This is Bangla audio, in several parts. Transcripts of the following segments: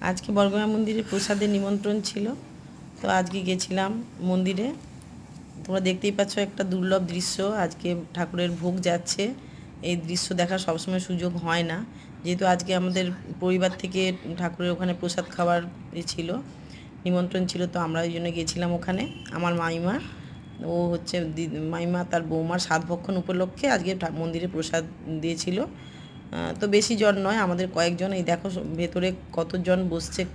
আজকে বরগুনা মন্দিরে প্রসাদের নিমন্ত্রণ ছিল, তো আজকে গেছিলাম মন্দিরে। তোমরা দেখতেই পাচ্ছ একটা দুর্লভ দৃশ্য, আজকে ঠাকুরের ভোগ যাচ্ছে। এই দৃশ্য দেখার সবসময় সুযোগ হয় না, যেহেতু আজকে আমাদের পরিবার থেকে ঠাকুরের ওখানে প্রসাদ খাওয়ার ছিল, নিমন্ত্রণ ছিল, তো আমরা ওই জন্য গেছিলাম ওখানে। আমার মামিমা, ও হচ্ছে মামিমা তার বৌমার সাতভক্ষণ উপলক্ষে আজকে মন্দিরে প্রসাদ দিয়েছিল। তো বেশি জন নয়, আমাদের কয়েকজন। এই দেখো ভেতরে কতজন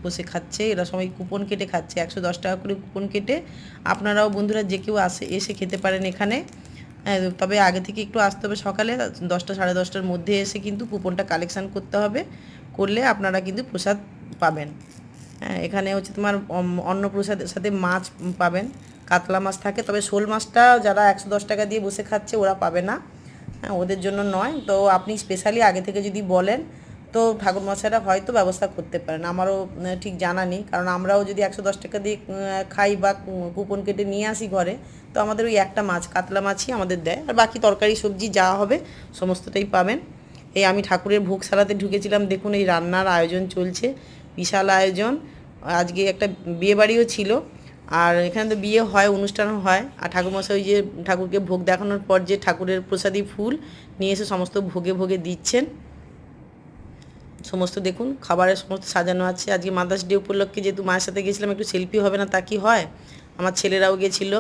বসে খাচ্ছে, এরা সবাই কুপন কেটে খাচ্ছে, 110 টাকা করে কুপন কেটে। আপনারাও বন্ধুরা যে কেউ এসে খেতে পারেন এখানে। তবে আগে থেকে একটু আসতে হবে, সকালে 10টা সাড়ে 10টার মধ্যে এসে কিন্তু কুপনটা কালেকশান করতে হবে, করলে আপনারা কিন্তু প্রসাদ পাবেন। হ্যাঁ, এখানে হচ্ছে তোমার অন্ন প্রসাদের সাথে মাছ পাবেন, কাতলা মাছ থাকে, তবে শোল মাছটা যারা 110 টাকা দিয়ে বসে খাচ্ছে ওরা পাবে না, হ্যাঁ, ওদের জন্য নয়। তো আপনি স্পেশালি আগে থেকে যদি বলেন তো ঠাকুরমশাইরা হয়তো ব্যবস্থা করতে পারেন, আমারও ঠিক জানা নেই, কারণ আমরাও যদি 110 টাকা দিয়ে খাই বা কুপন কেটে নিয়ে আসি ঘরে, তো আমাদের ওই একটা মাছ, কাতলা মাছই আমাদের দেয়, আর বাকি তরকারি সবজি যা হবে সমস্তটাই পাবেন। এই আমি ঠাকুরের ভোগ সালাতে ঢুকেছিলাম, দেখুন এই রান্নার আয়োজন চলছে, বিশাল আয়োজন। আজকে একটা বিয়েবাড়িও ছিল, আর এখানে তো বিয়ে হয়, অনুষ্ঠানও হয়। আর ঠাকুরমশাই ওই যে ঠাকুরকে ভোগ দেখানোর পর যে ঠাকুরের প্রসাদী ফুল নিয়ে এসে সমস্ত ভোগে ভোগে দিচ্ছেন। সমস্ত দেখুন খাবারের সমস্ত সাজানো আছে। আজকে মাদার্স ডে উপলক্ষে যেহেতু মায়ের সাথে গেছিলাম, একটু সেলফি হবে না তা কি হয়, আমার ছেলেরাও গেছিলো।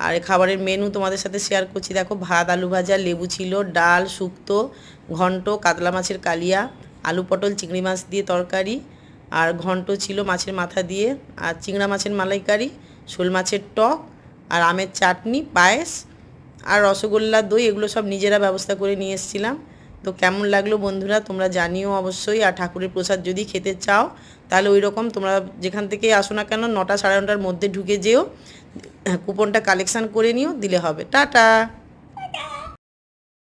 আর খাবারের মেনু তোমাদের সাথে শেয়ার করছি, দেখো ভাত, আলু ভাজা, লেবু ছিল, ডাল, শুক্তো, ঘন্ট, কাতলা মাছের কালিয়া, আলু পটল চিংড়ি মাছ দিয়ে তরকারি, আর ঘন্ট ছিল মাছের মাথা দিয়ে, আর চিংড়া মাছের মালাইকারি, শোল মাছের টক, আর আমের চাটনি, পায়েস, আর রসগোল্লা, দই, এগুলো সব নিজেরা ব্যবস্থা করে নিয়ে এসেছিলাম। তো কেমন লাগলো বন্ধুরা তোমরা জানিও অবশ্যই। আর ঠাকুরের প্রসাদ যদি খেতে চাও তাহলে ওই রকম তোমরা যেখান থেকেই আসো না কেন 9টা সাড়ে 9টার মধ্যে ঢুকে যেও, কুপনটা কালেকশান করে নিও, দিলে হবে। টাটা।